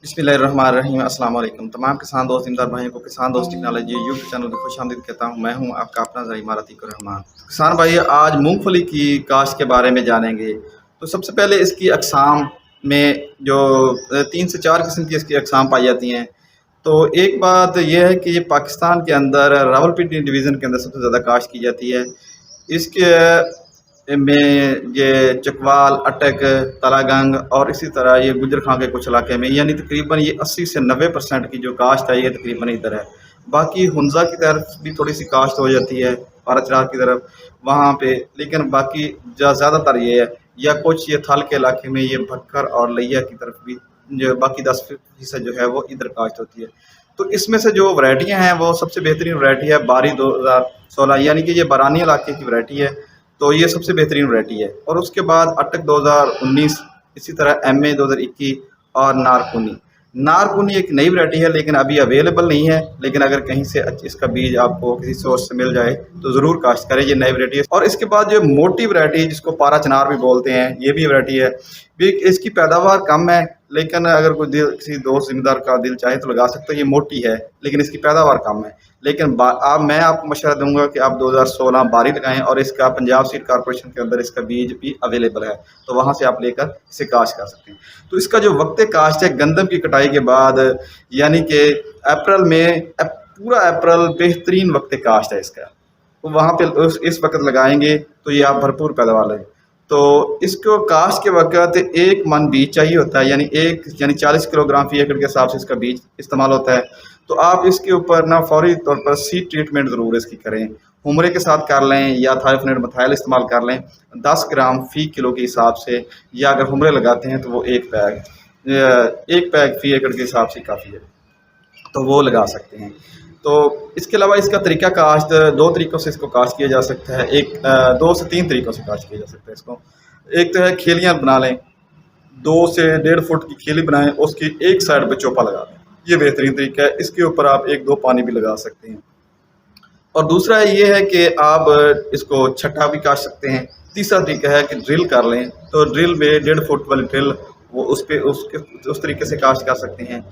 बिस्मिल्लाहिर्रहमानिर्रहीम। अस्सलाम वालेकुम तमाम किसान दोस्त इमदाद भाइयों को किसान दोस्त टेक्नोलॉजी यूट्यूब चैनल में खुशामदीद कहता हूँ। मैं हूँ आपका अपना ज़रिए अतीक रहमान। किसान भाई, आज मूंगफली की काश्त के बारे में जानेंगे। तो सबसे पहले इसकी अक़साम में जो 3 से 4 किस्म की इसकी अक़साम पाई जाती हैं। तो एक बात यह है कि ये पाकिस्तान के अंदर रावलपिंडी डिवीज़न के अंदर सबसे ज़्यादा काश्त की जाती है। इसके में ये चकवाल, अटक, तलागंग और इसी तरह ये गुजर खां के कुछ इलाके में, यानी तकरीबन ये 80 से 90% की जो काश्त है ये तकरीबन इधर है। बाकी हुंजा की तरफ भी थोड़ी सी काश्त हो जाती है, पाराचरार की तरफ वहाँ पे, लेकिन बाकी ज़्यादातर ये है। या कुछ ये थल के इलाके में ये भक्कर और लिया की तरफ भी जो बाकी 10% जो है वो इधर काश्त होती है। तो इसमें से जो वैरायटियाँ हैं वो सबसे बेहतरीन वैरायटी है बारी 2016, यानी कि ये बारानी इलाके की वैरायटी है। तो ये सबसे बेहतरीन वैरायटी है। और उसके बाद अटक 2019, इसी तरह MA 2021 और नारकुनी। नारकुनी एक नई वैरायटी है लेकिन अभी अवेलेबल नहीं है, लेकिन अगर कहीं से इसका बीज आपको किसी सोर्स से मिल जाए तो ज़रूर काश्त करें, ये नई वैरायटी है। और इसके बाद जो मोटी वैरायटी जिसको पारा चनार भी बोलते हैं, ये भी वैरायटी है। भी इसकी पैदावार कम है, लेकिन अगर कोई किसी दोस्त ज़िम्मेदार का दिल चाहे तो लगा सकते हो। ये मोटी है लेकिन इसकी पैदावार कम है। लेकिन मैं आपको मशवरा दूंगा कि आप 2016 बारी लगाएं, और इसका पंजाब सीड कॉर्पोरेशन के अंदर इसका बीज भी अवेलेबल है, तो वहाँ से आप लेकर इसे काश्त कर सकते हैं। तो इसका जो वक्त काश्त है गंदम की कटाई के बाद, यानी कि अप्रैल में, पूरा अप्रैल बेहतरीन वक्त काश्त है इसका। तो वहाँ पे इस वक्त लगाएंगे तो ये आप भरपूर पैदावार लें। तो इसको काश्त के वक्त 1 मन बीज चाहिए होता है, यानी 40 किलोग्राम फी एकड़ के हिसाब से इसका बीज इस्तेमाल होता है। तो आप इसके ऊपर ना फौरी तौर पर सीड ट्रीटमेंट ज़रूर इसकी करें। हुमरे के साथ कर लें या थायोफेनेट मिथाइल इस्तेमाल कर लें 10 ग्राम फी किलो के हिसाब से, या अगर हुमरे लगाते हैं तो वो एक पैग फी एकड़ के हिसाब से काफ़ी है, तो वो लगा सकते हैं। तो इसके अलावा इसका तरीका काश्त 2 तरीक़ों से इसको काश्त किया जा सकता है। 2 से 3 तरीक़ों से काश्त किया जा सकता है इसको। एक तो है खेलियाँ बना लें, 2 से 1.5 फुट की खेली बनाएं, उसकी एक साइड पे चोपा लगा दें, ये बेहतरीन तरीका है। इसके ऊपर आप 1-2 पानी भी लगा सकते हैं। और दूसरा ये है कि आप इसको छठा भी काट सकते हैं। तीसरा तरीका है कि ड्रिल कर लें, तो ड्रिल में 1.5 फुट वाली ड्रिल वो उस तरीके से काश्त कर सकते हैं।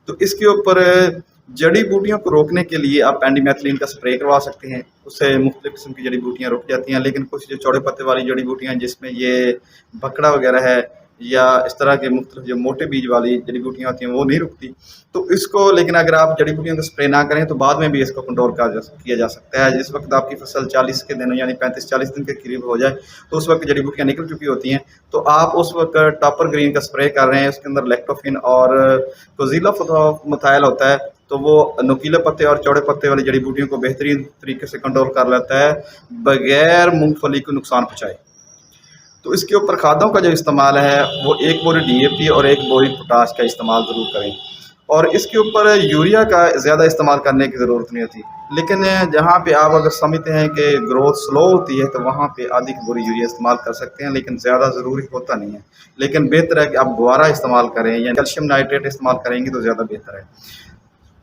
तो इसके ऊपर जड़ी बूटियों को रोकने के लिए आप पेंडिमेथिलीन का स्प्रे करवा सकते हैं, उससे मुख्तलिफ किस्म की जड़ी बूटियाँ रुक जाती हैं। लेकिन कुछ जो चौड़े पत्ते वाली जड़ी बूटियाँ जिसमें ये भकड़ा वगैरह है या इस तरह के मुख्तलिफ जो मोटे बीज वाली जड़ी बूटियाँ होती हैं वो नहीं रुकती। तो इसको, लेकिन अगर आप जड़ी बूटियों का स्प्रे ना करें तो बाद में भी इसको कंट्रोल किया जा सकता है। जिस वक्त आपकी फसल 40 के दिन यानी 35-40 दिन के करीब हो जाए तो उस वक्त जड़ी बूटियाँ निकल चुकी होती हैं, तो आप उस वक्त टॉपर ग्रीन का स्प्रे कर रहे हैं, उसके अंदर लैक्टोफिन और कोजीला मिथाइल होता है, तो वो नुकीले पत्ते और चौड़े पत्ते वाली जड़ी बूटियों को बेहतरीन तरीके से कंट्रोल कर लेता है बगैर मूंगफली को नुकसान पहुँचाए। तो इसके ऊपर खादों का जो इस्तेमाल है वो 1 बोरी DAP और 1 बोरी पोटाश का इस्तेमाल ज़रूर करें। और इसके ऊपर यूरिया का ज़्यादा इस्तेमाल करने की ज़रूरत नहीं होती, लेकिन जहाँ पे आप अगर समझते हैं कि ग्रोथ स्लो होती है तो वहाँ पे आधी की बोरी यूरिया इस्तेमाल कर सकते हैं, लेकिन ज़्यादा ज़रूरी होता नहीं है। लेकिन बेहतर है कि आप गुआरा इस्तेमाल करें या कैल्शियम नाइट्रेट इस्तेमाल करेंगे तो ज़्यादा बेहतर है।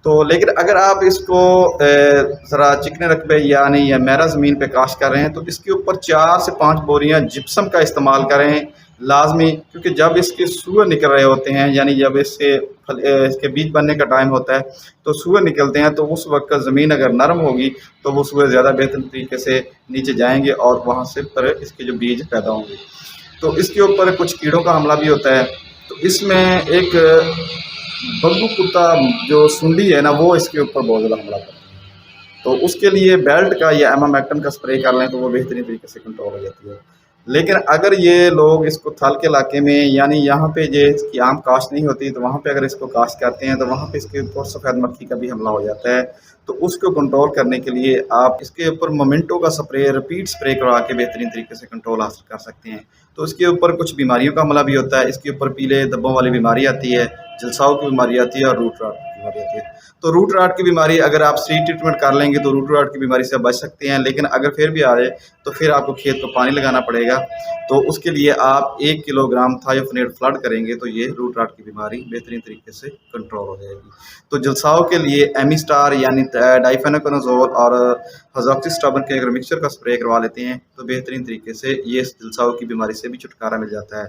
तो लेकिन अगर आप इसको ज़रा चिकने रकबे यानी या मैरा ज़मीन पे काश्त कर रहे हैं तो इसके ऊपर 4 से 5 बोरियां जिप्सम का इस्तेमाल करें लाजमी, क्योंकि जब इसके सूए निकल रहे होते हैं, यानी जब इसके बीज बनने का टाइम होता है तो सूए निकलते हैं, तो उस वक्त ज़मीन अगर नरम होगी तो वो सूए ज़्यादा बेहतर तरीके से नीचे जाएंगे और वहाँ से पर इसके जो बीज पैदा होंगे। तो इसके ऊपर कुछ कीड़ों का हमला भी होता है। तो इसमें एक बग्गू कुत्ता जो सुंडी है ना, वो इसके ऊपर बहुत ज़्यादा हमला करता है। तो उसके लिए बेल्ट का या एमामेक्टन का स्प्रे कर लें तो वो बेहतरीन तरीके से कंट्रोल हो जाती है। लेकिन अगर ये लोग इसको थल के इलाके में, यानी यहाँ पे जो इसकी आम काश्त नहीं होती, तो वहाँ पे अगर इसको काश्त करते हैं तो वहाँ पे इसके ऊपर सफ़ेद मक्खी का भी हमला हो जाता है। तो उसको कंट्रोल करने के लिए आप इसके ऊपर मोमेंटो का स्प्रे, रिपीट स्प्रे करवा के बेहतरीन तरीके से कंट्रोल हासिल कर सकते हैं। तो इसके ऊपर कुछ बीमारियों का हमला भी होता है। इसके ऊपर पीले धब्बों वाली बीमारी आती है, जलसाव की बीमारी आती है और रूट रॉट की बीमारी आती है। तो रूट रॉट की बीमारी अगर आप सीड ट्रीटमेंट कर लेंगे तो रूट रॉट की बीमारी से बच सकते हैं, लेकिन अगर फिर भी आ जाए तो फिर आपको खेत को पानी लगाना पड़ेगा। तो उसके लिए आप 1 किलोग्राम थायोफेनेट फ्लड करेंगे तो ये रूट रॉट की बीमारी बेहतरीन तरीके से कंट्रोल हो जाएगी। तो जलसाव के लिए एमिस्टार यानी डाइफेनोकोनाजोल और हज़ॉक्सिस्ट्राबिन के अगर मिक्सचर का स्प्रे करवा लेते हैं तो बेहतरीन तरीके से ये जलसाव की बीमारी से भी छुटकारा मिल जाता है।